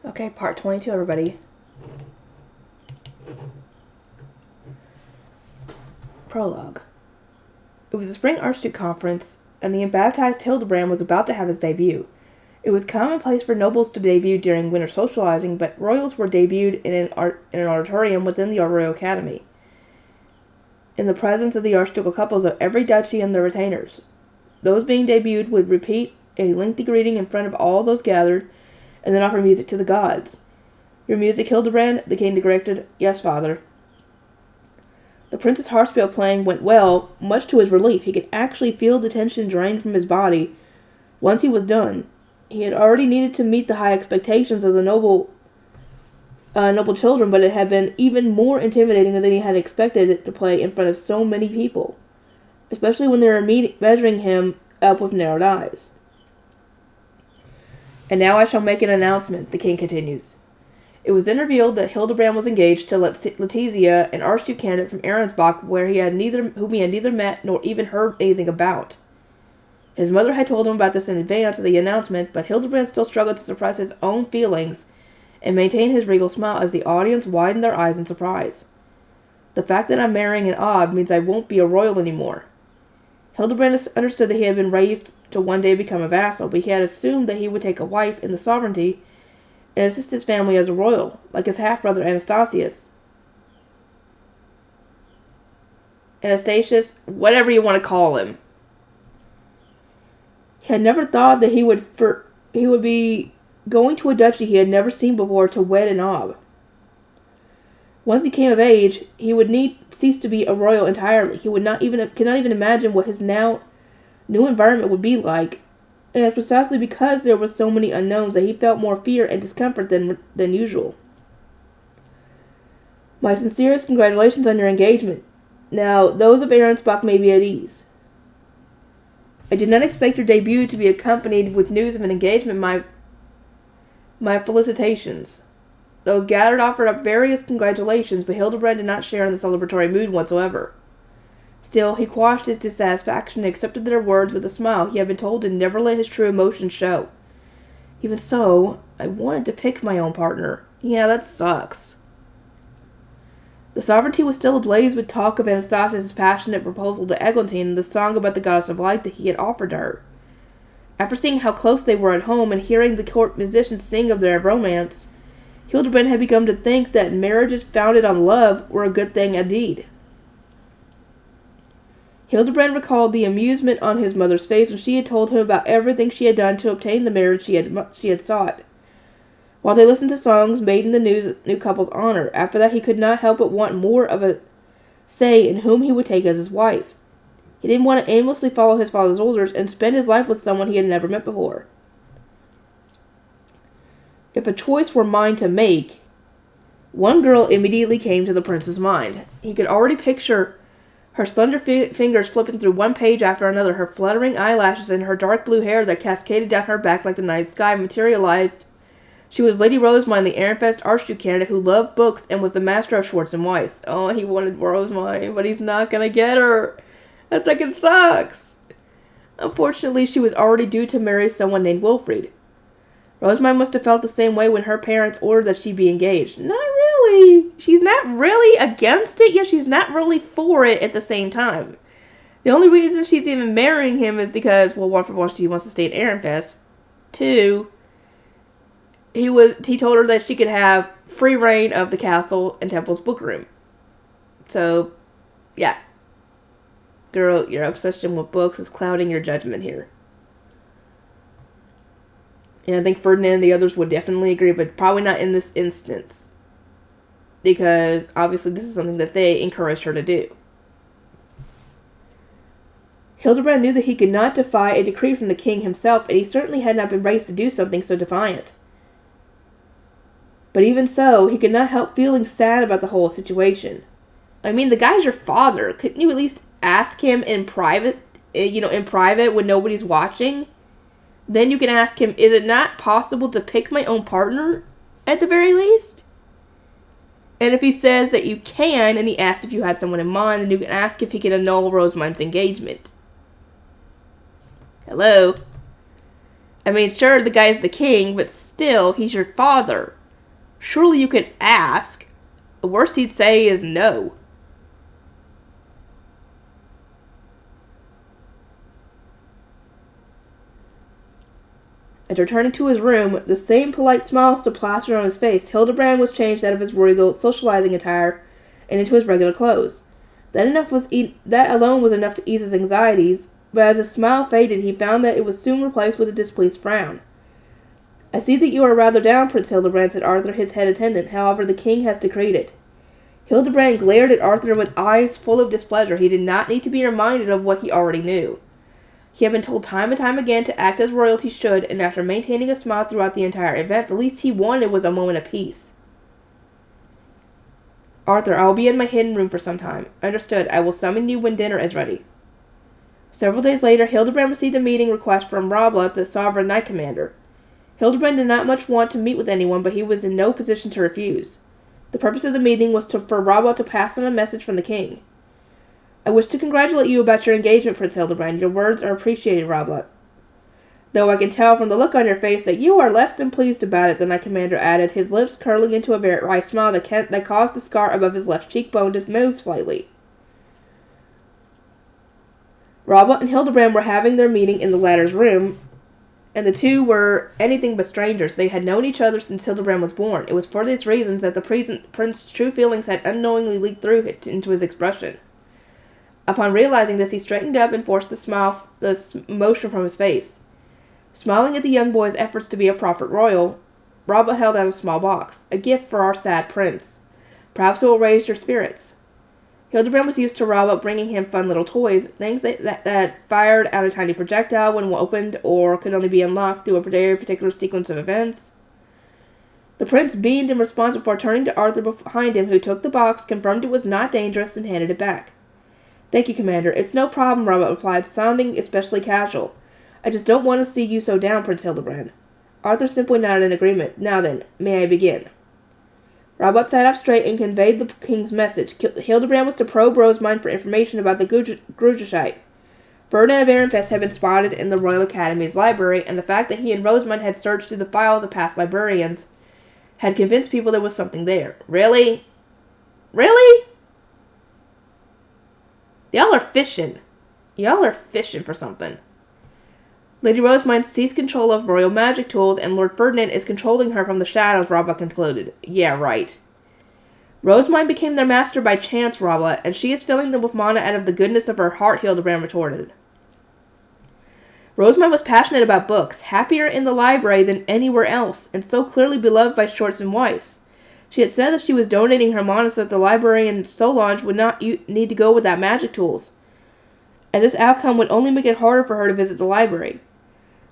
Okay, part 22, everybody. Prologue. It was the Spring Archduke Conference, and the unbaptized Hildebrand was about to have his debut. It was commonplace for nobles to debut during winter socializing, but royals were debuted in an auditorium within the Royal Academy, in the presence of the archducal couples of every duchy and their retainers. Those being debuted would repeat a lengthy greeting in front of all those gathered, and then offer music to the gods. "Your music, Hildebrand?" the king directed. "Yes, father." The prince's harpsichord playing went well, much to his relief. He could actually feel the tension drain from his body once he was done. He had already needed to meet the high expectations of the noble children, but it had been even more intimidating than he had expected it to play in front of so many people, especially when they were measuring him up with narrowed eyes. "And now I shall make an announcement," the king continues. It was then revealed that Hildebrand was engaged to Letizia, an archduke candidate from Arensbach, whom he had neither met nor even heard anything about. His mother had told him about this in advance of the announcement, but Hildebrand still struggled to suppress his own feelings and maintain his regal smile as the audience widened their eyes in surprise. "The fact that I'm marrying an Ob means I won't be a royal anymore." Hildebrand understood that he had been raised to one day become a vassal, but he had assumed that he would take a wife in the sovereignty and assist his family as a royal, like his half-brother Anastasius. Anastasius, whatever you want to call him. He had never thought that he would be going to a duchy he had never seen before to wed an Ob. Once he came of age, he would cease to be a royal entirely. He could not even imagine what his now new environment would be like, and it was precisely because there were so many unknowns that he felt more fear and discomfort than usual. "My sincerest congratulations on your engagement. Now, those of Arensbach may be at ease. I did not expect your debut to be accompanied with news of an engagement. My felicitations." Those gathered offered up various congratulations, but Hildebrand did not share in the celebratory mood whatsoever. Still, he quashed his dissatisfaction and accepted their words with a smile. He had been told to never let his true emotions show. "Even so, I wanted to pick my own partner." "Yeah, that sucks." The sovereignty was still ablaze with talk of Anastasia's passionate proposal to Eglantine and the song about the goddess of light that he had offered to her. After seeing how close they were at home and hearing the court musicians sing of their romance, Hildebrand had begun to think that marriages founded on love were a good thing indeed. Hildebrand recalled the amusement on his mother's face when she had told him about everything she had done to obtain the marriage she had sought, while they listened to songs made in the new couple's honor. After that, he could not help but want more of a say in whom he would take as his wife. He didn't want to aimlessly follow his father's orders and spend his life with someone he had never met before. If a choice were mine to make, one girl immediately came to the prince's mind. He could already picture her slender fingers flipping through one page after another, her fluttering eyelashes and her dark blue hair that cascaded down her back like the night sky materialized. She was Lady Rosemine, the Ehrenfest Archduke candidate who loved books and was the master of Schwartz and Weiss. Oh, he wanted Rosemine, but he's not gonna get her. That fucking sucks. Unfortunately, she was already due to marry someone named Wilfried. Rosemine must have felt the same way when her parents ordered that she be engaged. Not really. She's not really against it, yet she's not really for it at the same time. The only reason she's even marrying him is because, well, one, for one, she wants to stay at Ehrenfest. Two, he told her that she could have free reign of the castle and temple's bookroom. So, yeah. Girl, your obsession with books is clouding your judgment here. And I think Ferdinand and the others would definitely agree, but probably not in this instance. Because, obviously, this is something that they encouraged her to do. Hildebrand knew that he could not defy a decree from the king himself, and he certainly had not been raised to do something so defiant. But even so, he could not help feeling sad about the whole situation. I mean, the guy's your father. Couldn't you at least ask him in private, when nobody's watching? Then you can ask him, is it not possible to pick my own partner, at the very least? And if he says that you can, and he asks if you had someone in mind, then you can ask if he can annul Rosemine's engagement. Hello? I mean, sure, the guy's the king, but still, he's your father. Surely you could ask. The worst he'd say is no. And returning to his room, the same polite smile still plastered on his face. Hildebrand was changed out of his regal socializing attire and into his regular clothes. That alone was enough to ease his anxieties, but as his smile faded, he found that it was soon replaced with a displeased frown. "I see that you are rather down, Prince Hildebrand," said Arthur, his head attendant. "However, the king has decreed it." Hildebrand glared at Arthur with eyes full of displeasure. He did not need to be reminded of what he already knew. He had been told time and time again to act as royalty should, and after maintaining a smile throughout the entire event, the least he wanted was a moment of peace. "Arthur, I will be in my hidden room for some time." "Understood. I will summon you when dinner is ready." Several days later, Hildebrand received a meeting request from Rabla, the sovereign knight commander. Hildebrand did not much want to meet with anyone, but he was in no position to refuse. The purpose of the meeting was for Rabla to pass on a message from the king. "I wish to congratulate you about your engagement, Prince Hildebrand. Your words are appreciated, Rabla. Though I can tell from the look on your face that you are less than pleased about it," the knight commander added, his lips curling into a very wry smile that caused the scar above his left cheekbone to move slightly. Rabla and Hildebrand were having their meeting in the latter's room, and the two were anything but strangers. They had known each other since Hildebrand was born. It was for these reasons that the prince's true feelings had unknowingly leaked through into his expression. Upon realizing this, he straightened up and forced the motion from his face. Smiling at the young boy's efforts to be a prophet royal, Rabla held out a small box. "A gift for our sad prince. Perhaps it will raise your spirits." Hildebrand was used to Rabla bringing him fun little toys, things that fired out a tiny projectile when opened or could only be unlocked through a very particular sequence of events. The prince beamed in response before turning to Arthur behind him, who took the box, confirmed it was not dangerous, and handed it back. "Thank you, Commander. It's no problem," Rabla replied, sounding especially casual. "I just don't want to see you so down, Prince Hildebrand." Arthur simply nodded in agreement. "Now then, may I begin?" Rabla sat up straight and conveyed the king's message. Hildebrand was to probe Rosamund for information about the Grujischite. Ferdinand of Ehrenfest had been spotted in the Royal Academy's library, and the fact that he and Rosamund had searched through the files of past librarians had convinced people there was something there. Really? Really? Y'all are fishing. Y'all are fishing for something. Lady Rosamund seized control of royal magic tools, and Lord Ferdinand is controlling her from the shadows, Rabla concluded. Yeah, right. Rosamund became their master by chance, Rabla, and she is filling them with mana out of the goodness of her heart, Hildebrand retorted. Rosamund was passionate about books, happier in the library than anywhere else, and so clearly beloved by Schwartz and Weiss. She had said that she was donating her mana so that the librarian Solange would not need to go without magic tools, and this outcome would only make it harder for her to visit the library.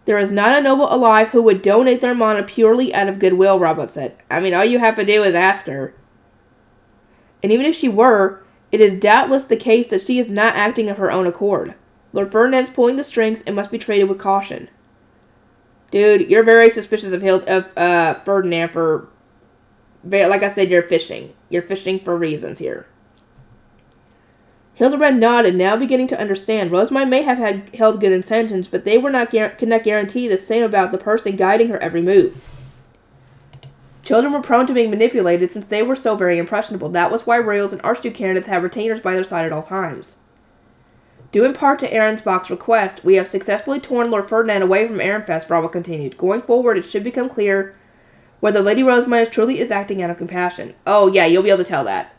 There is not a noble alive who would donate their mana purely out of goodwill, Rabla said. I mean, all you have to do is ask her. And even if she were, it is doubtless the case that she is not acting of her own accord. Lord Ferdinand is pulling the strings and must be treated with caution. Dude, you're very suspicious of Ferdinand for... Like I said, you're fishing. You're fishing for reasons here. Hildebrand nodded, now beginning to understand. Rosamund may have held good intentions, but they could not guarantee the same about the person guiding her every move. Children were prone to being manipulated since they were so very impressionable. That was why royals and archduke candidates have retainers by their side at all times. Due in part to Arensbach's request, we have successfully torn Lord Ferdinand away from Ehrenfest, Rabla continued. Going forward, it should become clear whether Lady Rosamund truly is acting out of compassion. Oh, yeah, you'll be able to tell that.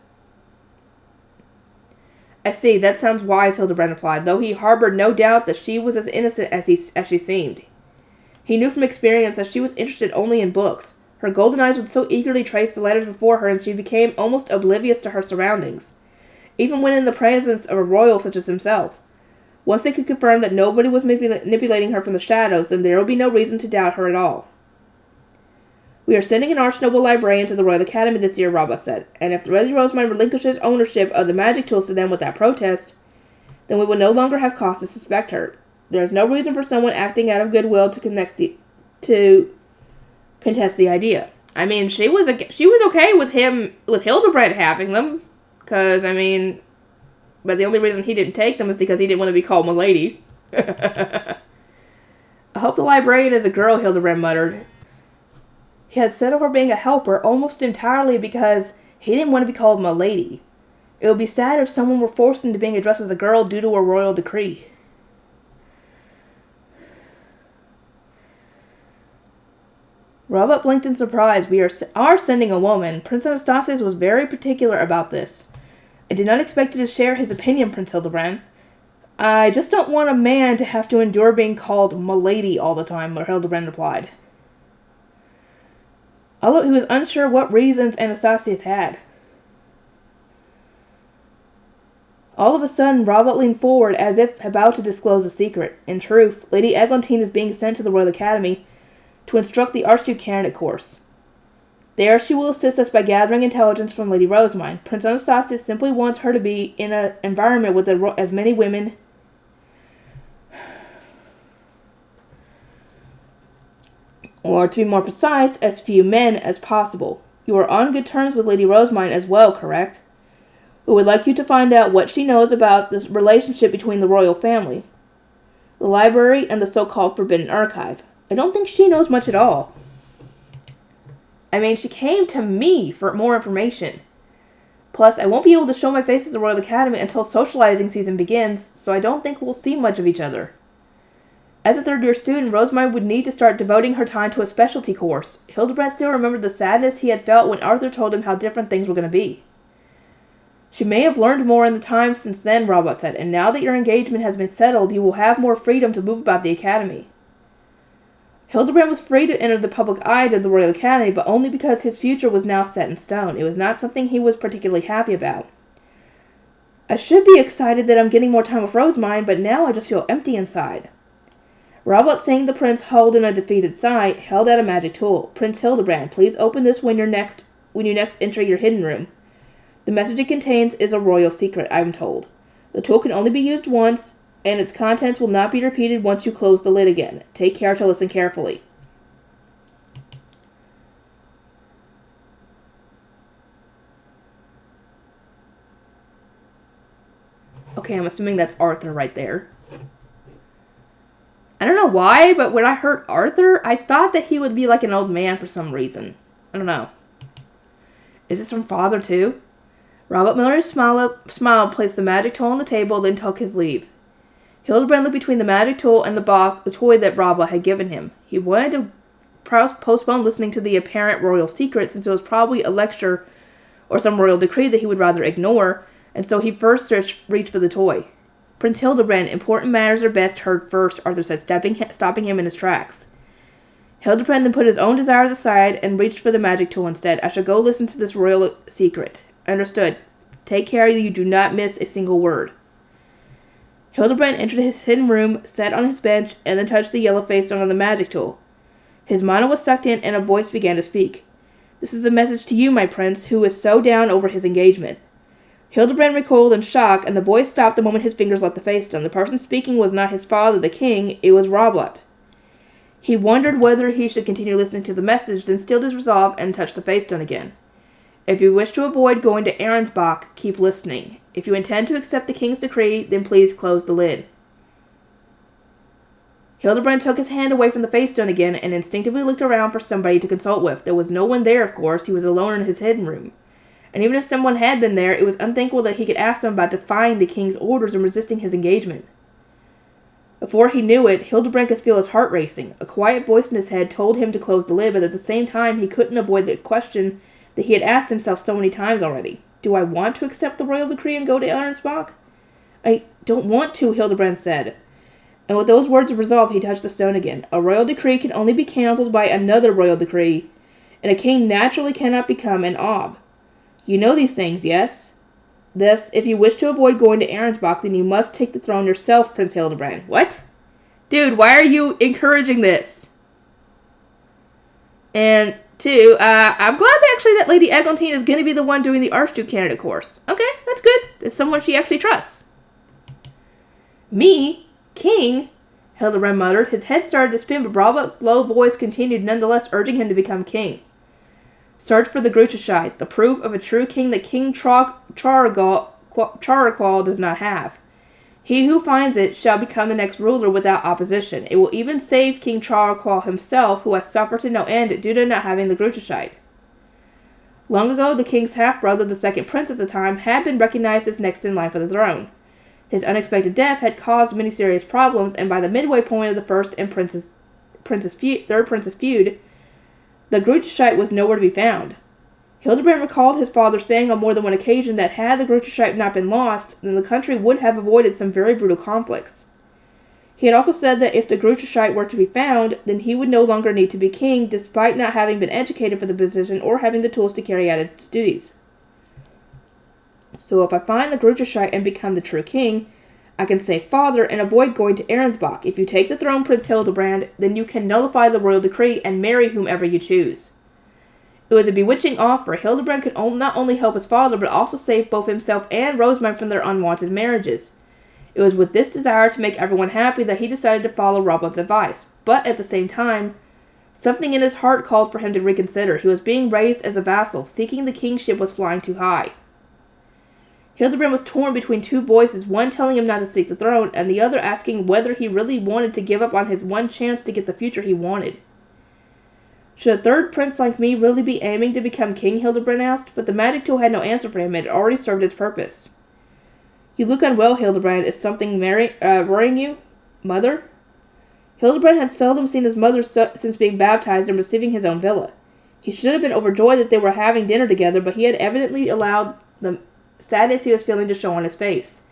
I see, that sounds wise, Hildebrand replied, though he harbored no doubt that she was as innocent as she seemed. He knew from experience that she was interested only in books. Her golden eyes would so eagerly trace the letters before her, and she became almost oblivious to her surroundings, even when in the presence of a royal such as himself. Once they could confirm that nobody was manipulating her from the shadows, then there would be no reason to doubt her at all. We are sending an arch-noble librarian to the Royal Academy this year, Rabla said, and if Lady Rosamund relinquishes ownership of the magic tools to them without protest, then we will no longer have cause to suspect her. There is no reason for someone acting out of goodwill to contest the idea. I mean, she was okay with Hildebrand having them, but the only reason he didn't take them is because he didn't want to be called "my lady." I hope the librarian is a girl, Hildebrand muttered. He had settled for being a helper almost entirely because he didn't want to be called "milady." It would be sad if someone were forced into being addressed as a girl due to a royal decree. Robert blinked in surprise. We are sending a woman. Prince Anastasius was very particular about this. I did not expect you to share his opinion, Prince Hildebrand. I just don't want a man to have to endure being called "milady" all the time, Hildebrand replied. Although he was unsure what reasons Anastasius had. All of a sudden, Robert leaned forward as if about to disclose a secret. In truth, Lady Eglantine is being sent to the Royal Academy to instruct the Archduke candidate course. There she will assist us by gathering intelligence from Lady Rosamine. Prince Anastasius simply wants her to be in an environment with as many women or, to be more precise, as few men as possible. You are on good terms with Lady Rosamine as well, correct? We would like you to find out what she knows about this relationship between the royal family, the library, and the so-called Forbidden Archive. I don't think she knows much at all. I mean, she came to me for more information. Plus, I won't be able to show my face at the Royal Academy until socializing season begins, so I don't think we'll see much of each other. As a third-year student, Rosamine would need to start devoting her time to a specialty course. Hildebrand still remembered the sadness he had felt when Arthur told him how different things were going to be. She may have learned more in the time since then, Robot said, and now that your engagement has been settled, you will have more freedom to move about the academy. Hildebrand was free to enter the public eye to the Royal Academy, but only because his future was now set in stone. It was not something he was particularly happy about. I should be excited that I'm getting more time with Rosamine, but now I just feel empty inside. Robot, seeing the prince hold in a defeated sigh, held out a magic tool. Prince Hildebrand, please open this when you next enter your hidden room. The message it contains is a royal secret, I'm told. The tool can only be used once, and its contents will not be repeated once you close the lid again. Take care to listen carefully. Okay, I'm assuming that's Arthur right there. I don't know why, but when I heard Arthur, I thought that he would be like an old man for some reason. I don't know. Is this from Father too? Robert Miller smiled, placed the magic tool on the table, then took his leave. Hildebrand looked between the magic tool and the toy that Robert had given him. He wanted to postpone listening to the apparent royal secret since it was probably a lecture or some royal decree that he would rather ignore, and so he first reached for the toy. Prince Hildebrand, important matters are best heard first, Arthur said, stopping him in his tracks. Hildebrand then put his own desires aside and reached for the magic tool instead. I shall go listen to this royal secret. Understood. Take care you do not miss a single word. Hildebrand entered his hidden room, sat on his bench, and then touched the yellow face on the magic tool. His mana was sucked in, and a voice began to speak. This is a message to you, my prince, who is so down over his engagement. Hildebrand recoiled in shock, and the voice stopped the moment his fingers left the face stone. The person speaking was not his father, the king, it was Robert. He wondered whether he should continue listening to the message, then stilled his resolve and touched the face stone again. If you wish to avoid going to Arensbach, keep listening. If you intend to accept the king's decree, then please close the lid. Hildebrand took his hand away from the face stone again and instinctively looked around for somebody to consult with. There was no one there, of course. He was alone in his hidden room. And even if someone had been there, it was unthinkable that he could ask them about defying the king's orders and resisting his engagement. Before he knew it, Hildebrand could feel his heart racing. A quiet voice in his head told him to close the lid, but at the same time he couldn't avoid the question that he had asked himself so many times already. Do I want to accept the royal decree and go to Arensbach? I don't want to, Hildebrand said. And with those words of resolve, he touched the stone again. A royal decree can only be cancelled by another royal decree, and a king naturally cannot become an ob. You know these things, yes? Thus, if you wish to avoid going to Arensbach, then you must take the throne yourself, Prince Hildebrand. What? Dude, why are you encouraging this? And two, I'm glad that Lady Eglantine is going to be the one doing the Archduke candidate course. Okay, that's good. It's someone she actually trusts. Me? King? Hildebrand muttered. His head started to spin, but Robert's low voice continued, nonetheless urging him to become king. Search for the Grucheshite, the proof of a true king that King Charaqual does not have. He who finds it shall become the next ruler without opposition. It will even save King Charqual himself, who has suffered to no end due to not having the Grucheshite. Long ago, the king's half-brother, the second prince at the time, had been recognized as next in line for the throne. His unexpected death had caused many serious problems, and by the midway point of the third prince's feud, the Grucheshite was nowhere to be found. Hildebrand recalled his father saying on more than one occasion that had the Grucheshite not been lost, then the country would have avoided some very brutal conflicts. He had also said that if the Grucheshite were to be found, then he would no longer need to be king, despite not having been educated for the position or having the tools to carry out its duties. So if I find the Grucheshite and become the true king, I can say father and avoid going to Arensbach. If you take the throne, Prince Hildebrand, then you can nullify the royal decree and marry whomever you choose. It was a bewitching offer. Hildebrand could not only help his father, but also save both himself and Rosamund from their unwanted marriages. It was with this desire to make everyone happy that he decided to follow Roblin's advice. But at the same time, something in his heart called for him to reconsider. He was being raised as a vassal. Seeking the kingship was flying too high. Hildebrand was torn between two voices, one telling him not to seek the throne, and the other asking whether he really wanted to give up on his one chance to get the future he wanted. Should a third prince like me really be aiming to become king, Hildebrand asked, but the magic tool had no answer for him. It had already served its purpose. You look unwell, Hildebrand. Is something worrying you? Mother? Hildebrand had seldom seen his mother since being baptized and receiving his own villa. He should have been overjoyed that they were having dinner together, but he had evidently allowed the sadness he was feeling to show on his face.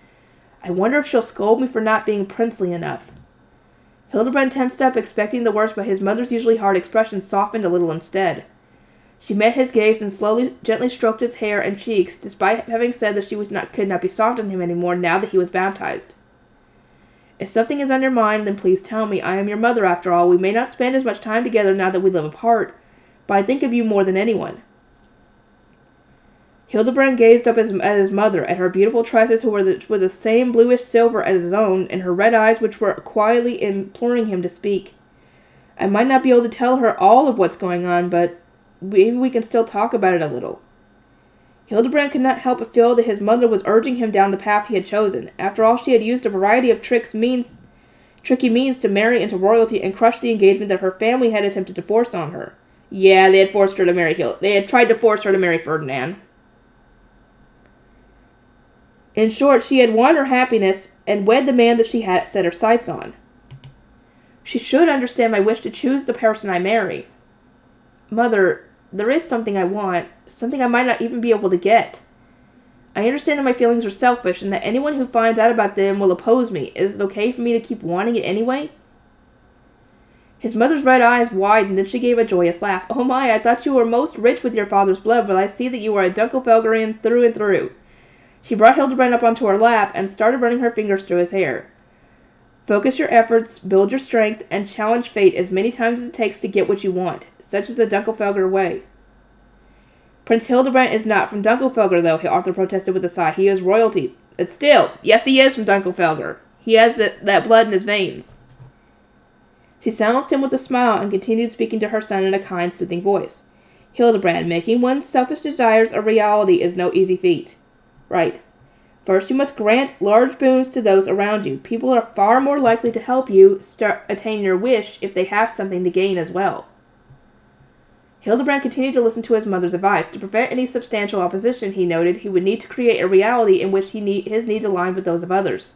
I wonder if she'll scold me for not being princely enough. Hildebrand tensed up, expecting the worst, but his mother's usually hard expression softened a little instead. She met his gaze and gently stroked his hair and cheeks, despite having said that she could not be soft on him anymore now that he was baptized. If something is on your mind, then please tell me. I am your mother, after all. We may not spend as much time together now that we live apart, but I think of you more than anyone. Hildebrand gazed up at his mother, at her beautiful tresses who were the same bluish silver as his own, and her red eyes which were quietly imploring him to speak. I might not be able to tell her all of what's going on, but maybe we can still talk about it a little. Hildebrand could not help but feel that his mother was urging him down the path he had chosen. After all, she had used a variety of tricky means to marry into royalty and crush the engagement that her family had attempted to force on her. Yeah, they had tried to force her to marry Ferdinand. In short, she had won her happiness and wed the man that she had set her sights on. She should understand my wish to choose the person I marry. Mother, there is something I want, something I might not even be able to get. I understand that my feelings are selfish and that anyone who finds out about them will oppose me. Is it okay for me to keep wanting it anyway? His mother's red eyes widened, then she gave a joyous laugh. Oh my, I thought you were most rich with your father's blood, but I see that you are a Dunkelfelgerian through and through. She brought Hildebrand up onto her lap and started running her fingers through his hair. Focus your efforts, build your strength, and challenge fate as many times as it takes to get what you want. Such is the Dunkelfelger way. Prince Hildebrand is not from Dunkelfelger, though, Arthur protested with a sigh. He is royalty. But still, yes, he is from Dunkelfelger. He has that blood in his veins. She silenced him with a smile and continued speaking to her son in a kind, soothing voice. Hildebrand, making one's selfish desires a reality is no easy feat. Right. First, you must grant large boons to those around you. People are far more likely to help you attain your wish if they have something to gain as well. Hildebrand continued to listen to his mother's advice. To prevent any substantial opposition, he noted, he would need to create a reality in which his needs aligned with those of others.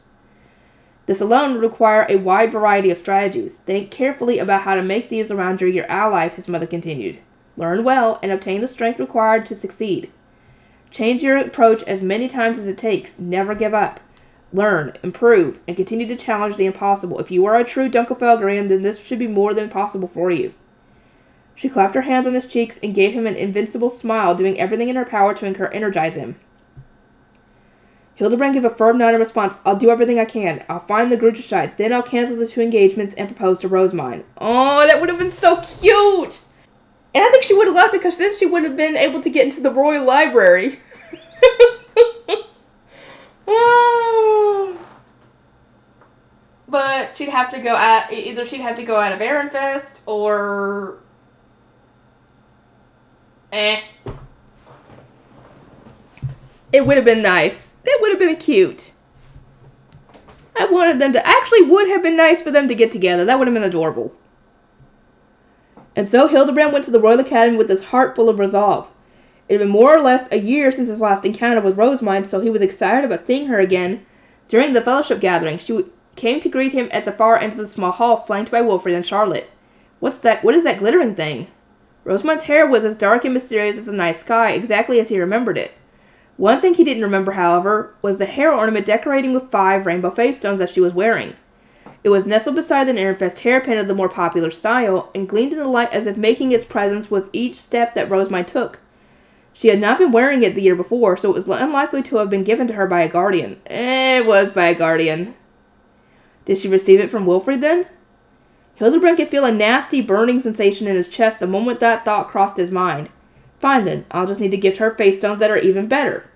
This alone would require a wide variety of strategies. Think carefully about how to make these around you your allies, his mother continued. Learn well and obtain the strength required to succeed. Change your approach as many times as it takes. Never give up. Learn, improve, and continue to challenge the impossible. If you are a true Dunkelfelgerian, then this should be more than possible for you. She clapped her hands on his cheeks and gave him an invincible smile, doing everything in her power to energize him. Hildebrand gave a firm nod in response. I'll do everything I can. I'll find the Grucheshite. Then I'll cancel the 2 engagements and propose to Rosamund. Oh, that would have been so cute! And I think she would have loved it because then she would have been able to get into the royal library. But she'd have to go out, either she'd have to go out of Ehrenfest or... It would have been nice. It would have been cute. I wanted them to, actually would have been nice for them to get together. That would have been adorable. And so Hildebrand went to the Royal Academy with his heart full of resolve. It had been more or less a year since his last encounter with Rosamund, so he was excited about seeing her again during the fellowship gathering. She came to greet him at the far end of the small hall, flanked by Wilfred and Charlotte. What's that? What is that glittering thing? Rosamund's hair was as dark and mysterious as the night sky, exactly as he remembered it. One thing he didn't remember, however, was the hair ornament decorating with 5 rainbow face stones that she was wearing. It was nestled beside the Ehrenfest hairpin of the more popular style, and gleamed in the light as if making its presence with each step that Rosamund took. She had not been wearing it the year before, so it was unlikely to have been given to her by a guardian. It was by a guardian. Did she receive it from Wilfred, then? Hildebrand could feel a nasty burning sensation in his chest the moment that thought crossed his mind. Fine, then. I'll just need to gift her face stones that are even better.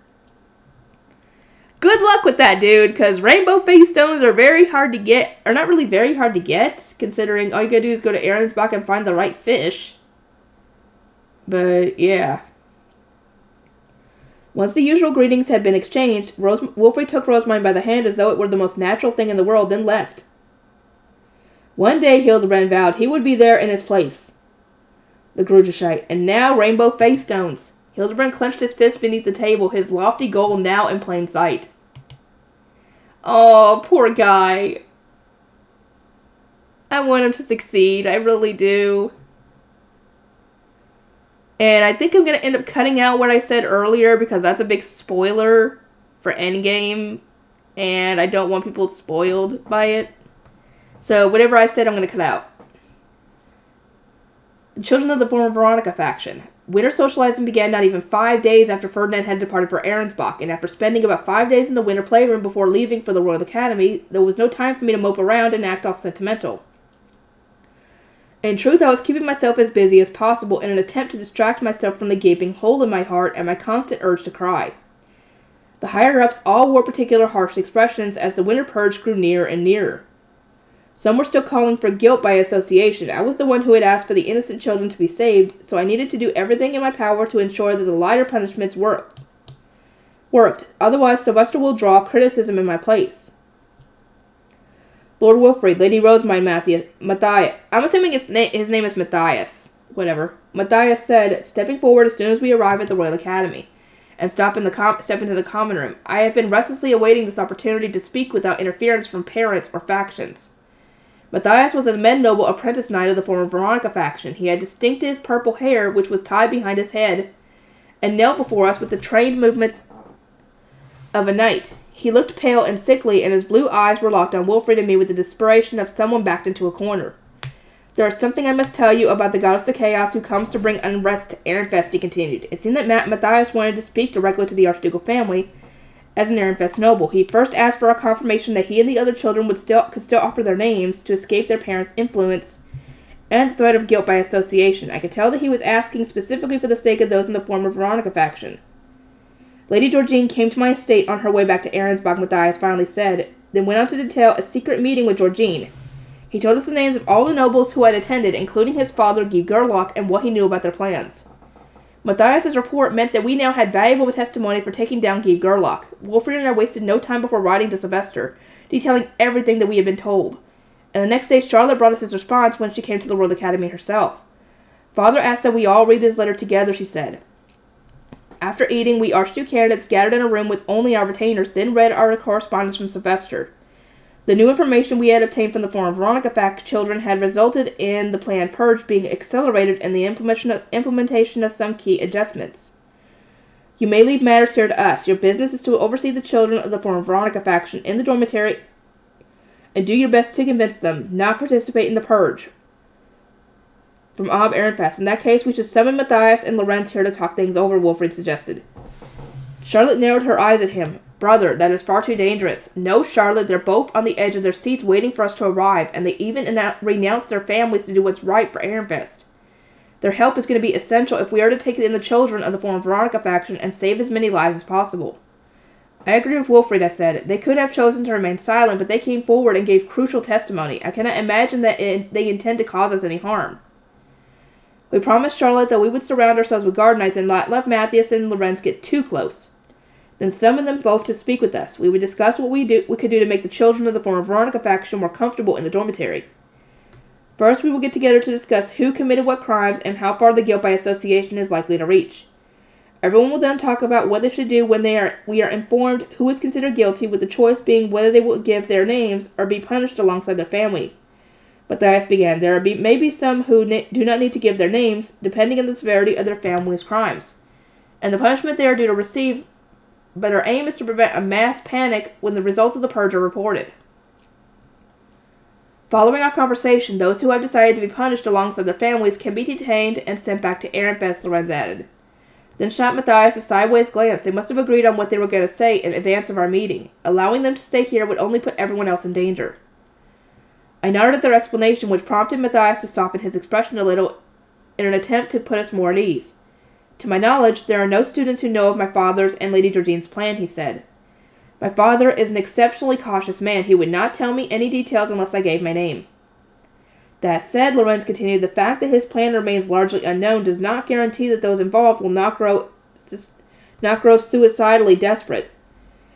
Good luck with that, dude, because rainbow face stones are very hard to get, or not really very hard to get, considering all you gotta do is go to Arensbach and find the right fish. But, yeah. Once the usual greetings had been exchanged, Wilfred took Rosamund by the hand as though it were the most natural thing in the world, then left. One day, Hildebrand vowed, he would be there in his place. The Grudershite, and now rainbow face stones. Hildebrand clenched his fist beneath the table, his lofty goal now in plain sight. Oh, poor guy. I want him to succeed, I really do. And I think I'm going to end up cutting out what I said earlier because that's a big spoiler for Endgame, and I don't want people spoiled by it. So whatever I said, I'm going to cut out. The children of the former Veronica faction. Winter socializing began not even 5 days after Ferdinand had departed for Arensbach, and after spending about 5 days in the winter playroom before leaving for the Royal Academy, there was no time for me to mope around and act all sentimental. In truth, I was keeping myself as busy as possible in an attempt to distract myself from the gaping hole in my heart and my constant urge to cry. The higher-ups all wore particular harsh expressions as the winter purge grew nearer and nearer. Some were still calling for guilt by association. I was the one who had asked for the innocent children to be saved, so I needed to do everything in my power to ensure that the lighter punishments worked. Otherwise, Sylvester will draw criticism in my place. Lord Wilfrid, Lady Rosamund, Matthias. I'm assuming his name is Matthias. Whatever. Matthias said, stepping forward as soon as we arrive at the Royal Academy, and step into the common room. I have been restlessly awaiting this opportunity to speak without interference from parents or factions. Matthias was a men-noble apprentice knight of the former Veronica faction. He had distinctive purple hair, which was tied behind his head, and knelt before us with the trained movements of a knight. He looked pale and sickly, and his blue eyes were locked on Wilfrid and me with the desperation of someone backed into a corner. There is something I must tell you about the goddess of chaos who comes to bring unrest to Ehrenfest, he continued. It seemed that Matthias wanted to speak directly to the Archducal family as an Ehrenfest noble. He first asked for a confirmation that he and the other children could still offer their names to escape their parents' influence and the threat of guilt by association. I could tell that he was asking specifically for the sake of those in the former Veronica faction. Lady Georgine came to my estate on her way back to Arensbach, Matthias finally said, then went on to detail a secret meeting with Georgine. He told us the names of all the nobles who had attended, including his father, Guy Gerlach, and what he knew about their plans. Matthias's report meant that we now had valuable testimony for taking down Guy Gerlach. Wilfrid and I wasted no time before writing to Sylvester, detailing everything that we had been told. And the next day Charlotte brought us his response when she came to the Royal Academy herself. Father asked that we all read this letter together, she said. After eating, we Archduke candidates gathered in a room with only our retainers, then read our correspondence from Sylvester. The new information we had obtained from the former Veronica fact children had resulted in the planned purge being accelerated and the implementation of some key adjustments. You may leave matters here to us. Your business is to oversee the children of the former Veronica faction in the dormitory and do your best to convince them not participate in the purge. From Ob Ehrenfest. In that case, we should summon Matthias and Lorenz here to talk things over, Wilfrid suggested. Charlotte narrowed her eyes at him. Brother, that is far too dangerous. No, Charlotte, they're both on the edge of their seats waiting for us to arrive, and they even renounced their families to do what's right for Ehrenfest. Their help is going to be essential if we are to take in the children of the former Veronica faction and save as many lives as possible. I agree with Wilfrid, I said. They could have chosen to remain silent, but they came forward and gave crucial testimony. I cannot imagine that they intend to cause us any harm. We promised Charlotte that we would surround ourselves with guard knights and not let Matthias and Lorenz get too close. then summon them both to speak with us. We would discuss what we could do to make the children of the former Veronica faction more comfortable in the dormitory. First, we will get together to discuss who committed what crimes and how far the guilt by association is likely to reach. Everyone will then talk about what they should do when we are informed who is considered guilty, with the choice being whether they will give their names or be punished alongside their family. Matthias began. There may be some who do not need to give their names, depending on the severity of their family's crimes, and the punishment they are due to receive, but our aim is to prevent a mass panic when the results of the purge are reported. Following our conversation, those who have decided to be punished alongside their families can be detained and sent back to Ehrenfest, Lorenz added. Then shot Matthias a sideways glance. They must have agreed on what they were going to say in advance of our meeting. Allowing them to stay here would only put everyone else in danger. I nodded at their explanation, which prompted Matthias to soften his expression a little in an attempt to put us more at ease. To my knowledge, there are no students who know of my father's and Lady Georgine's plan, he said. My father is an exceptionally cautious man. He would not tell me any details unless I gave my name. That said, Lorenz continued, the fact that his plan remains largely unknown does not guarantee that those involved will not grow suicidally desperate.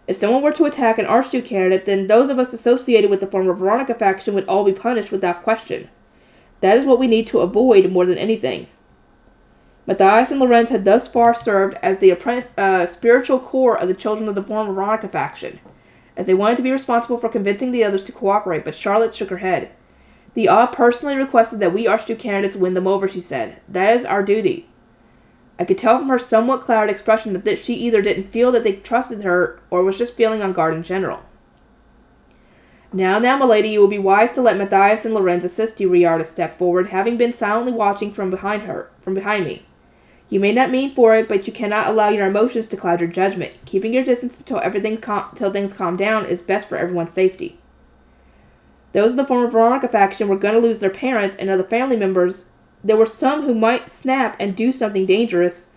If someone were to attack an Archduke candidate, then those of us associated with the former Veronica faction would all be punished without question. That is what we need to avoid more than anything. Matthias and Lorenz had thus far served as the spiritual core of the children of the former Veronica faction, as they wanted to be responsible for convincing the others to cooperate, but Charlotte shook her head. The Awe personally requested that we Archduke candidates win them over, she said. That is our duty. I could tell from her somewhat clouded expression that she either didn't feel that they trusted her, or was just feeling on guard in general. Now, milady, you will be wise to let Matthias and Lorenz assist you, Riarda stepped forward, having been silently watching from behind me. You may not mean for it, but you cannot allow your emotions to cloud your judgment. Keeping your distance until things calm down is best for everyone's safety. Those of the former Veronica faction were going to lose their parents and other family members. There were some who might snap and do something dangerous,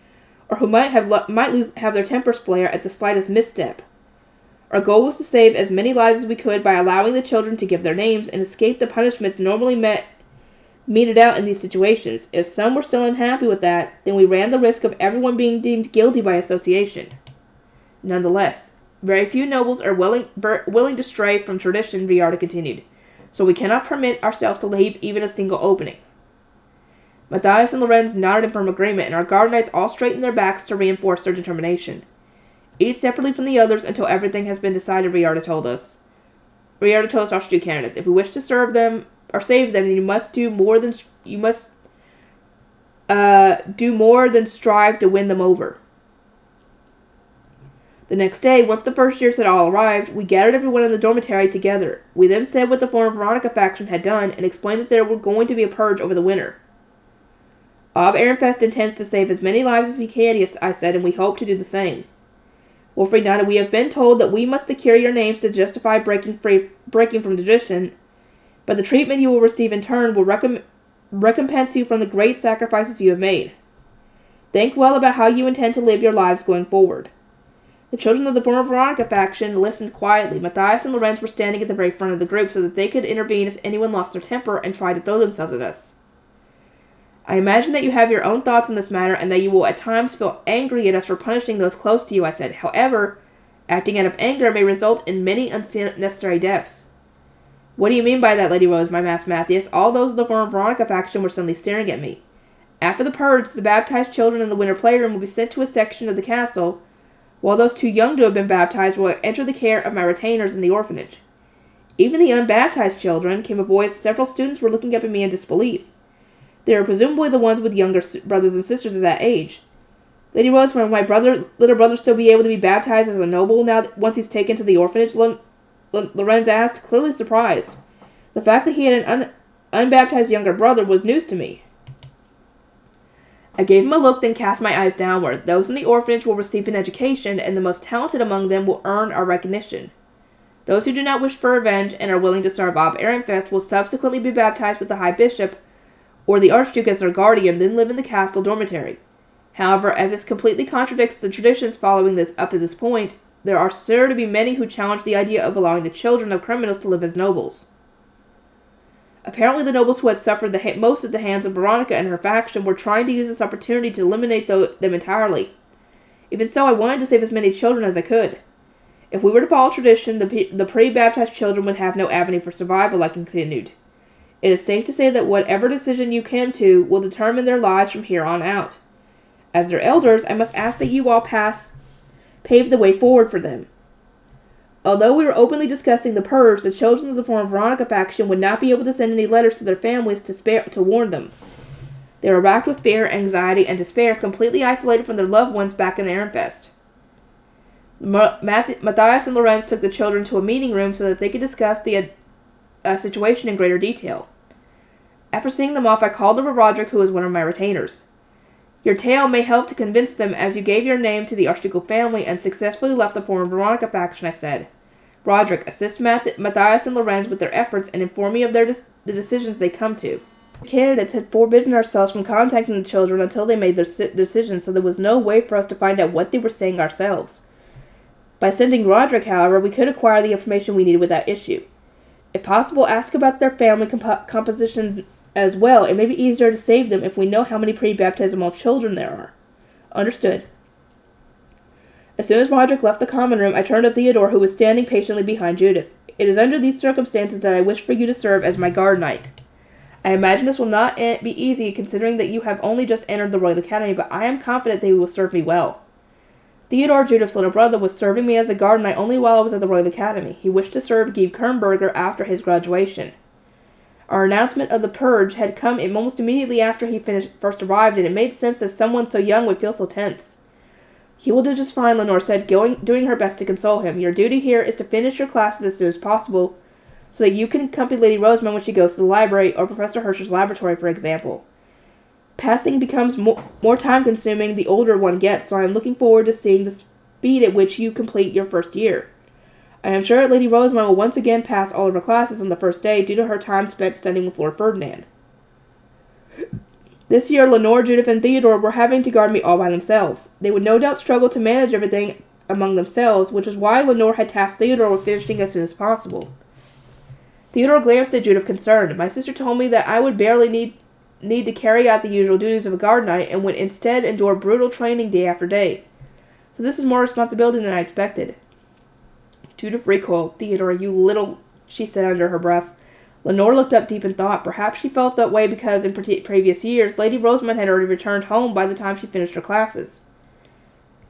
or who might have their tempers flare at the slightest misstep. Our goal was to save as many lives as we could by allowing the children to give their names and escape the punishments normally meted out in these situations. If some were still unhappy with that, then we ran the risk of everyone being deemed guilty by association. Nonetheless, very few nobles are willing to stray from tradition, Riarda continued, so we cannot permit ourselves to leave even a single opening. Matthias and Lorenz nodded in firm agreement, and our guard knights all straightened their backs to reinforce their determination. Each separately from the others until everything has been decided, Riarda told us. Riarda told us Archduke candidates, if we wish to serve them or save them, then you must do more than strive to win them over. The next day, once the first years had all arrived, we gathered everyone in the dormitory together. We then said what the former Veronica faction had done and explained that there were going to be a purge over the winter. Ob Ehrenfest intends to save as many lives as we can, I said, and we hope to do the same. Wolfried nodded. We have been told that we must secure your names to justify breaking from tradition, but the treatment you will receive in turn will recompense you from the great sacrifices you have made. Think well about how you intend to live your lives going forward. The children of the former Veronica faction listened quietly. Matthias and Lorenz were standing at the very front of the group so that they could intervene if anyone lost their temper and tried to throw themselves at us. I imagine that you have your own thoughts on this matter and that you will at times feel angry at us for punishing those close to you, I said. However, acting out of anger may result in many unnecessary deaths. What do you mean by that, Lady Rose? My asked Matthias. All those of the former Veronica faction were suddenly staring at me. After the purge, the baptized children in the winter playroom will be sent to a section of the castle, while those too young to have been baptized will enter the care of my retainers in the orphanage. Even the unbaptized children, came a voice. Several students were looking up at me in disbelief. They are presumably the ones with younger brothers and sisters of that age. Lady Rose, will my little brother still be able to be baptized as a noble once he's taken to the orphanage? Lorenz asked, clearly surprised. The fact that he had an unbaptized younger brother was news to me. I gave him a look, then cast my eyes downward. Those in the orphanage will receive an education, and the most talented among them will earn our recognition. Those who do not wish for revenge and are willing to serve Ob Ehrenfest will subsequently be baptized with the High Bishop or the Archduke as their guardian, then live in the castle dormitory. However, as this completely contradicts the traditions following this up to this point, there are sure to be many who challenge the idea of allowing the children of criminals to live as nobles. Apparently the nobles who had suffered most at the hands of Veronica and her faction were trying to use this opportunity to eliminate them entirely. Even so, I wanted to save as many children as I could. If we were to follow tradition, the pre-baptized children would have no avenue for survival, I continued. It is safe to say that whatever decision you come to will determine their lives from here on out. As their elders, I must ask that you all pave the way forward for them. Although we were openly discussing the purge, the children of the former Veronica faction would not be able to send any letters to their families to warn them. They were racked with fear, anxiety, and despair, completely isolated from their loved ones back in Ehrenfest. Matthias and Lorenz took the children to a meeting room so that they could discuss the situation in greater detail. After seeing them off, I called over Roderick, who was one of my retainers. Your tale may help to convince them, as you gave your name to the Archducal family and successfully left the former Veronica faction, I said. Roderick, assist Matthias and Lorenz with their efforts and inform me of the decisions they come to. The candidates had forbidden ourselves from contacting the children until they made their decisions, so there was no way for us to find out what they were saying ourselves. By sending Roderick, however, we could acquire the information we needed without issue. If possible, ask about their family composition as well. It may be easier to save them if we know how many pre-baptismal children there are. Understood. As soon as Roderick left the common room, I turned to Theodore, who was standing patiently behind Judith. It is under these circumstances that I wish for you to serve as my guard knight. I imagine this will not be easy, considering that you have only just entered the Royal Academy, but I am confident that you will serve me well. Theodore, Judith's little brother, was serving me as a guard knight only while I was at the Royal Academy. He wished to serve Guy Kernberger after his graduation. Our announcement of the purge had come almost immediately after he first arrived, and it made sense that someone so young would feel so tense. He will do just fine, Lenore said, doing her best to console him. Your duty here is to finish your classes as soon as possible, so that you can accompany Lady Rosamond when she goes to the library, or Professor Hirsch's laboratory, for example. Passing becomes more time-consuming the older one gets, so I am looking forward to seeing the speed at which you complete your first year. I am sure Lady Rosamond will once again pass all of her classes on the first day due to her time spent studying with Lord Ferdinand. This year, Lenore, Judith, and Theodore were having to guard me all by themselves. They would no doubt struggle to manage everything among themselves, which is why Lenore had tasked Theodore with finishing as soon as possible. Theodore glanced at Judith concerned. My sister told me that I would barely need to carry out the usual duties of a guard knight and would instead endure brutal training day after day. So this is more responsibility than I expected. Judith recoiled. Theodore, you little, she said under her breath. Lenore looked up deep in thought. Perhaps she felt that way because in previous years, Lady Rosamond had already returned home by the time she finished her classes.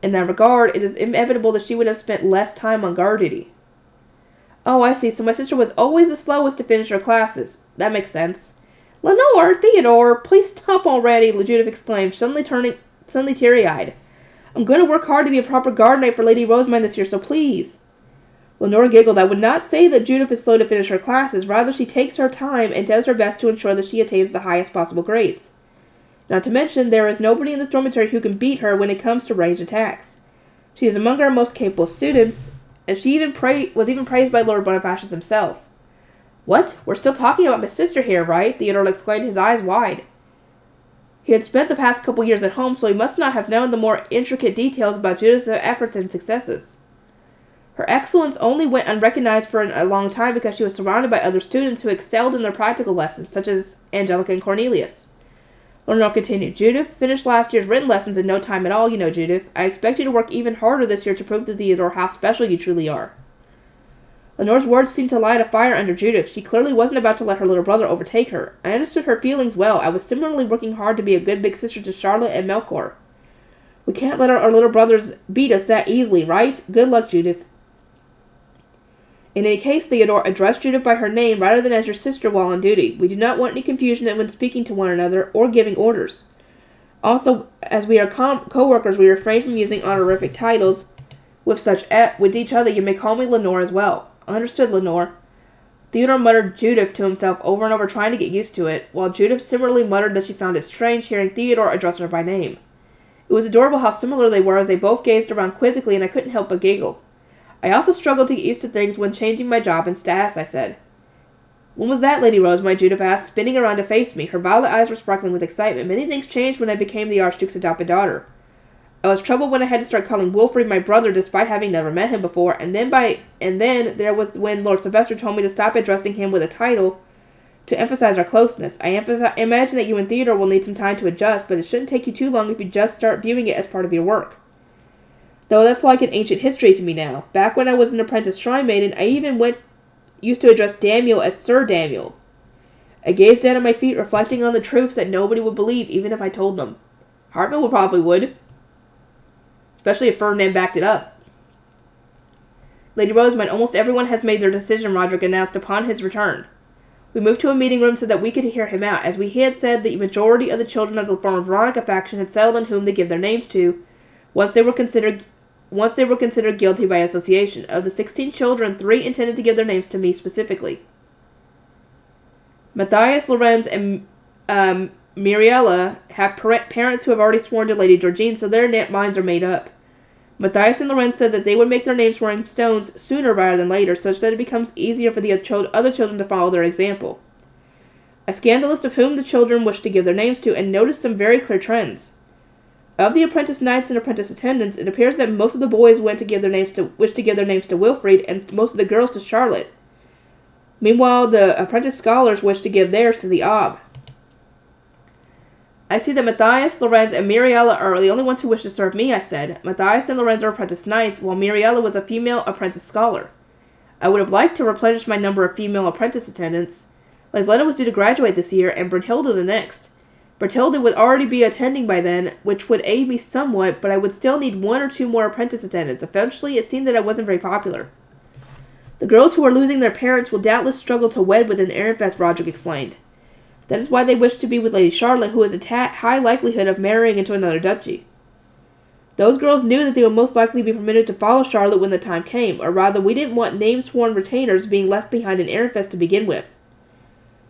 In that regard, it is inevitable that she would have spent less time on guard duty. Oh, I see. So my sister was always the slowest to finish her classes. That makes sense. Lenore, Theodore, please stop already, Judith exclaimed, suddenly teary-eyed. I'm going to work hard to be a proper guard knight for Lady Rosamond this year, so please. Lenore giggled. I would not say that Judith is slow to finish her classes. Rather, she takes her time and does her best to ensure that she attains the highest possible grades. Not to mention, there is nobody in this dormitory who can beat her when it comes to ranged attacks. She is among our most capable students, and she was even praised by Lord Bonifacius himself. What? We're still talking about my sister here, right? Theodore exclaimed, his eyes wide. He had spent the past couple years at home, so he must not have known the more intricate details about Judith's efforts and successes. Her excellence only went unrecognized for a long time because she was surrounded by other students who excelled in their practical lessons, such as Angelica and Cornelius. Lenore continued, Judith finished last year's written lessons in no time at all, you know, Judith. I expect you to work even harder this year to prove to Theodore how special you truly are. Lenore's words seemed to light a fire under Judith. She clearly wasn't about to let her little brother overtake her. I understood her feelings well. I was similarly working hard to be a good big sister to Charlotte and Melchior. We can't let our little brothers beat us that easily, right? Good luck, Judith. In any case, Theodore, address Judith by her name rather than as your sister while on duty. We do not want any confusion when speaking to one another or giving orders. Also, as we are co-workers, we refrain from using honorific titles with each other. You may call me Lenore as well. Understood, Lenore. Theodore muttered Judith to himself over and over, trying to get used to it, while Judith similarly muttered that she found it strange hearing Theodore address her by name. It was adorable how similar they were as they both gazed around quizzically, and I couldn't help but giggle. I also struggled to get used to things when changing my job and status, I said. When was that, Lady Rosamond? Judith asked, spinning around to face me. Her violet eyes were sparkling with excitement. Many things changed when I became the Archduke's adopted daughter. I was troubled when I had to start calling Wilfrid my brother despite having never met him before, and then there was when Lord Sylvester told me to stop addressing him with a title to emphasize our closeness. I imagine that you and Theodore will need some time to adjust, but it shouldn't take you too long if you just start viewing it as part of your work. Though that's like an ancient history to me now. Back when I was an apprentice shrine maiden, I even used to address Daniel as Sir Daniel. I gazed down at my feet, reflecting on the truths that nobody would believe, even if I told them. Hartman probably would. Especially if Ferdinand backed it up. Lady Rosamund, almost everyone has made their decision, Roderick announced upon his return. We moved to a meeting room so that we could hear him out. As we had said, the majority of the children of the former Veronica faction had settled on whom to give their names to, once they were considered guilty by association. Of the 16 children, 3 intended to give their names to me specifically. Matthias, Lorenz, and Miriella have parents who have already sworn to Lady Georgine, so their minds are made up. Matthias and Lorenz said that they would make their names wearing stones sooner rather than later, such that it becomes easier for the other children to follow their example. I scanned the list of whom the children wished to give their names to and noticed some very clear trends. Of the apprentice knights and apprentice attendants, it appears that most of the boys wished to give their names to Wilfrid, and most of the girls to Charlotte. Meanwhile, the apprentice scholars wished to give theirs to the Abb. I see that Matthias, Lorenz, and Miriella are the only ones who wish to serve me, I said. Matthias and Lorenz are apprentice knights, while Miriella was a female apprentice scholar. I would have liked to replenish my number of female apprentice attendants. Lisletta was due to graduate this year, and Brunhilde the next. Bertilda would already be attending by then, which would aid me somewhat, but I would still need 1 or 2 more apprentice attendants. Eventually, it seemed that I wasn't very popular. The girls who are losing their parents will doubtless struggle to wed within Ehrenfest, Roderick explained. That is why they wish to be with Lady Charlotte, who has a high likelihood of marrying into another duchy. Those girls knew that they would most likely be permitted to follow Charlotte when the time came, or rather, we didn't want name-sworn retainers being left behind in Ehrenfest to begin with.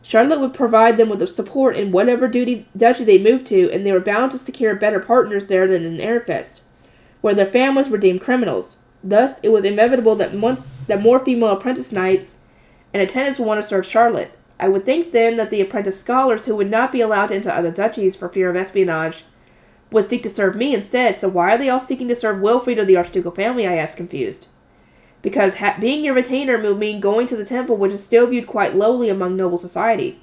Charlotte would provide them with support in whatever duchy they moved to, and they were bound to secure better partners there than in Ehrenfest, where their families were deemed criminals. Thus, it was inevitable that more female apprentice knights and attendants would want to serve Charlotte. I would think then that the apprentice scholars who would not be allowed into other duchies for fear of espionage would seek to serve me instead, so why are they all seeking to serve Wilfrid or the archducal family, I asked, confused. Because being your retainer would mean going to the temple, which is still viewed quite lowly among noble society.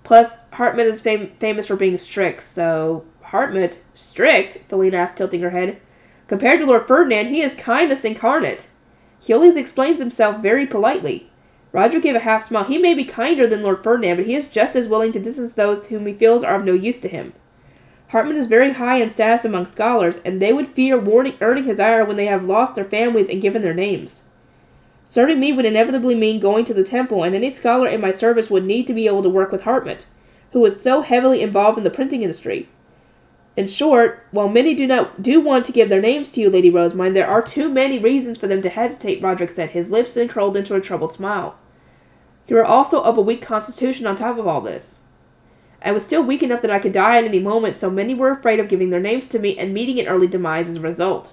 Plus, Hartmut is famous for being strict, so... Hartmut? Strict? Felina asked, tilting her head. Compared to Lord Ferdinand, he is kindness incarnate. He always explains himself very politely. Roger gave a half smile. He may be kinder than Lord Ferdinand, but he is just as willing to distance those whom he feels are of no use to him. Hartmut is very high in status among scholars, and they would fear earning his ire when they have lost their families and given their names. Serving me would inevitably mean going to the temple, and any scholar in my service would need to be able to work with Hartmut, who was so heavily involved in the printing industry. In short, while many do want to give their names to you, Lady Rosamund, there are too many reasons for them to hesitate, Roderick said, his lips then curled into a troubled smile. You are also of a weak constitution on top of all this. I was still weak enough that I could die at any moment, so many were afraid of giving their names to me and meeting an early demise as a result.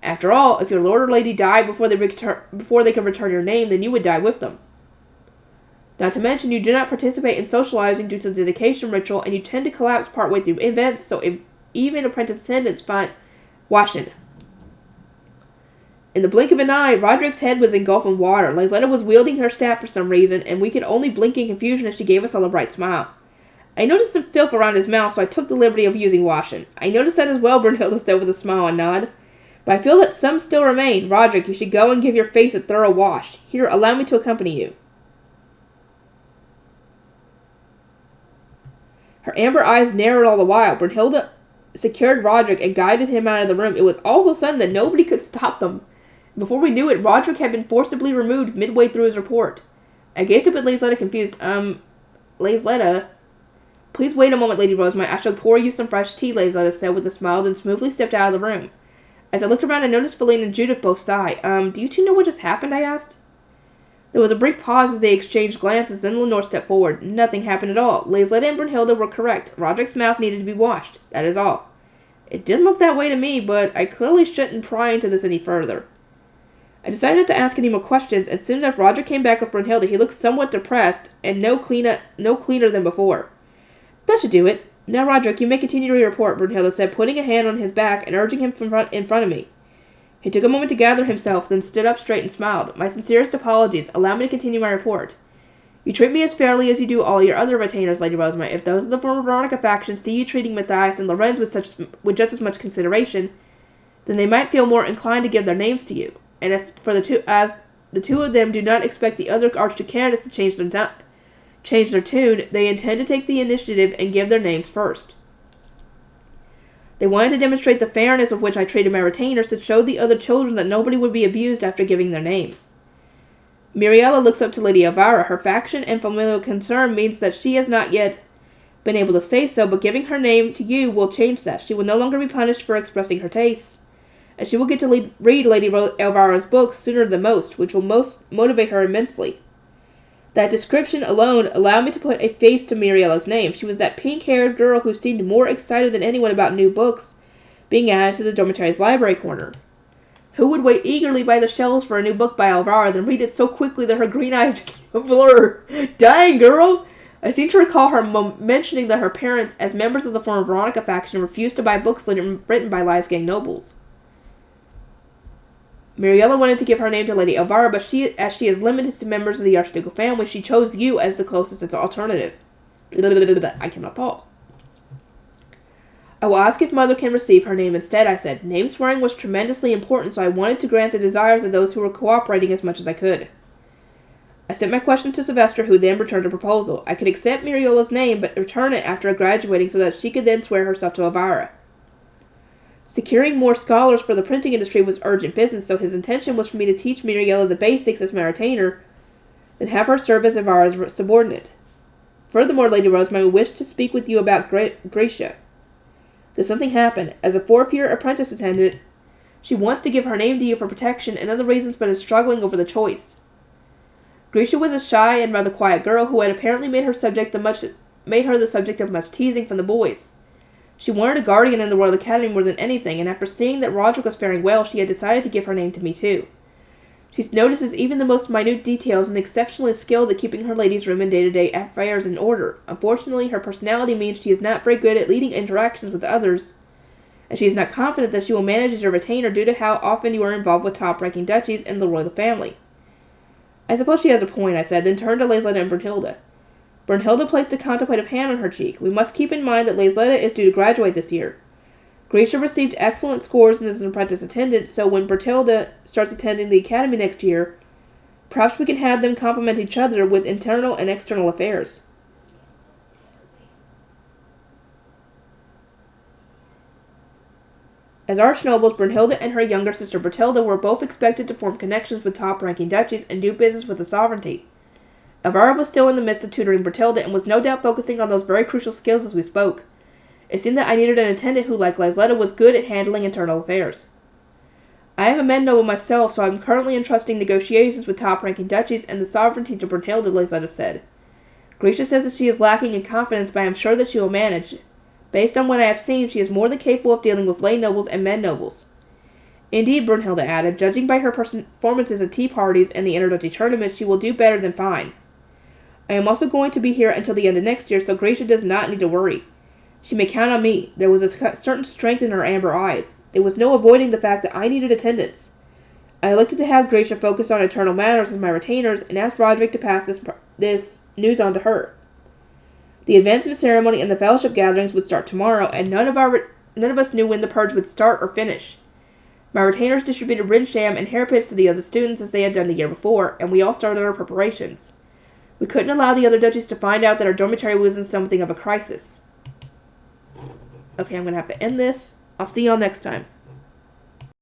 After all, if your lord or lady died before they could return your name, then you would die with them. Not to mention, you do not participate in socializing due to the dedication ritual, and you tend to collapse partway through events, so even apprentice attendants find Washington. In the blink of an eye, Roderick's head was engulfed in water. Lisletta was wielding her staff for some reason, and we could only blink in confusion as she gave us all a bright smile. I noticed some filth around his mouth, so I took the liberty of using washing. I noticed that as well, Brunhilde said with a smile and nod. But I feel that some still remain. Roderick, you should go and give your face a thorough wash. Here, allow me to accompany you. Her amber eyes narrowed all the while. Brunhilde secured Roderick and guided him out of the room. It was all so sudden that nobody could stop them. Before we knew it, Roderick had been forcibly removed midway through his report. I gazed up at Lisletta, confused. Lisletta? Please wait a moment, Lady Rosamund. I shall pour you some fresh tea, Lisletta said with a smile, then smoothly stepped out of the room. As I looked around, I noticed Feline and Judith both sigh. Do you two know what just happened? I asked. There was a brief pause as they exchanged glances, then Lenore stepped forward. Nothing happened at all. Lisletta and Brunhilde were correct. Roderick's mouth needed to be washed. That is all. It didn't look that way to me, but I clearly shouldn't pry into this any further. I decided not to ask any more questions, and soon enough Roderick came back with Brunhilde. He looked somewhat depressed, and no cleaner than before. That should do it. Now, Roderick, you may continue your report, Brunhilde said, putting a hand on his back and urging him in front of me. He took a moment to gather himself, then stood up straight and smiled. My sincerest apologies. Allow me to continue my report. You treat me as fairly as you do all your other retainers, Lady Rosamund. If those of the former Veronica faction see you treating Matthias and Lorenz with just as much consideration, then they might feel more inclined to give their names to you. And as the two of them do not expect the other Archduke candidates to change their tune, they intend to take the initiative and give their names first. They wanted to demonstrate the fairness of which I treated my retainers to show the other children that nobody would be abused after giving their name. Muriela looks up to Lady Elvira. Her faction and familial concern means that she has not yet been able to say so, but giving her name to you will change that. She will no longer be punished for expressing her tastes, and she will get to read Lady Elvira's books sooner than most, which will motivate her immensely. That description alone allowed me to put a face to Muriela's name. She was that pink-haired girl who seemed more excited than anyone about new books being added to the dormitory's library corner. Who would wait eagerly by the shelves for a new book by Elvira, then read it so quickly that her green eyes became a blur? Dang, girl! I seem to recall her mentioning that her parents, as members of the former Veronica faction, refused to buy books written by Liesgang nobles. Muriela wanted to give her name to Lady Elvira, but as she is limited to members of the Archducal family, she chose you as the closest alternative. I cannot talk. I will ask if Mother can receive her name instead, I said. Name swearing was tremendously important, so I wanted to grant the desires of those who were cooperating as much as I could. I sent my question to Sylvester, who then returned a proposal. I could accept Muriela's name, but return it after graduating so that she could then swear herself to Elvira. Securing more scholars for the printing industry was urgent business, so his intention was for me to teach Muriela the basics as my retainer, then have her serve as Elvira's subordinate. Furthermore, Lady Rosemary wished to speak with you about Gracia. Does something happen? As a fourth-year apprentice attendant, she wants to give her name to you for protection and other reasons, but is struggling over the choice. Gracia was a shy and rather quiet girl who had apparently made her the subject of much teasing from the boys. She wanted a guardian in the Royal Academy more than anything, and after seeing that Roderick was faring well, she had decided to give her name to me too. She notices even the most minute details and exceptionally skilled at keeping her ladies' room and day-to-day affairs in order. Unfortunately, her personality means she is not very good at leading interactions with others, and she is not confident that she will manage as your retainer due to how often you are involved with top-ranking duchies and the royal family. I suppose she has a point, I said, then turned to Laisletta and Brunhilde. Brunhilde placed a contemplative hand on her cheek. We must keep in mind that Laisletta is due to graduate this year. Gracia received excellent scores as an apprentice attendant, so when Brunhilde starts attending the academy next year, perhaps we can have them complement each other with internal and external affairs. As archnobles, Brunhilde and her younger sister Bertilda were both expected to form connections with top-ranking duchies and do business with the sovereignty. Elvira was still in the midst of tutoring Bertilda and was no doubt focusing on those very crucial skills as we spoke. It seemed that I needed an attendant who, like Laisletta, was good at handling internal affairs. I am a men noble myself, so I am currently entrusting negotiations with top-ranking duchies and the sovereignty to Brunhilde, Laisletta said. Gracia says that she is lacking in confidence, but I am sure that she will manage. Based on what I have seen, she is more than capable of dealing with lay nobles and men nobles. Indeed, Brunhilde added, judging by her performances at tea parties and the interduchy tournament, she will do better than fine. I am also going to be here until the end of next year, so Gracia does not need to worry. She may count on me. There was a certain strength in her amber eyes. There was no avoiding the fact that I needed attendance. I elected to have Gracia focus on internal matters as my retainers and asked Roderick to pass this news on to her. The advancement ceremony and the fellowship gatherings would start tomorrow, and none of us knew when the purge would start or finish. My retainers distributed rinsham and hairpins to the other students as they had done the year before, and we all started our preparations. We couldn't allow the other duchies to find out that our dormitory was in something of a crisis. Okay, I'm going to have to end this. I'll see y'all next time.